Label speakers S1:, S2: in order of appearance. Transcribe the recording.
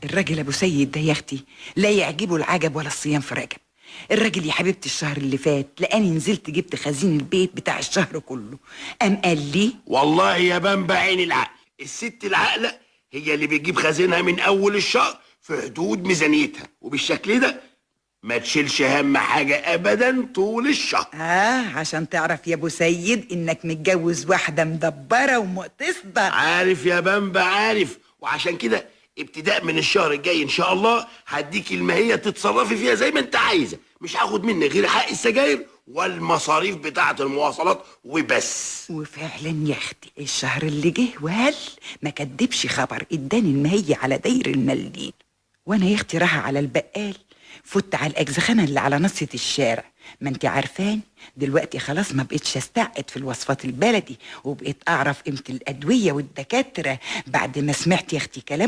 S1: الراجل ابو سيد ده يا اختي لا يعجبه العجب ولا الصيام في رجب. الراجل يا حبيبتي الشهر اللي فات لاني نزلت جبت خزين البيت بتاع الشهر كله، قال لي
S2: والله يا بنبع عين العقل، الست العاقله هي اللي بتجيب خزينها من اول الشهر في حدود ميزانيتها، وبالشكل ده ما تشيلش هم حاجه ابدا طول الشهر.
S1: عشان تعرف يا ابو سيد انك متجوز واحده مدبره ومقتصده.
S2: عارف يا بنبع عارف، وعشان كده ابتداء من الشهر الجاي ان شاء الله هديكي الماهيه تتصرفي فيها زي ما انت عايزه، مش هاخد منك غير حق السجاير والمصاريف بتاعه المواصلات وبس.
S1: وفعلا يا اختي الشهر اللي جه وهل ما كدبش خبر اداني الماهيه على داير المليين، وانا يا اختي رايحه على البقال فت على الاجزخانه اللي على نصة الشارع. ما انت عارفان دلوقتي خلاص ما بقتش استعقد في الوصفات البلدي، وبقيت اعرف قيمه الادويه والدكاتره بعد ما سمعت يا اختي كلامهم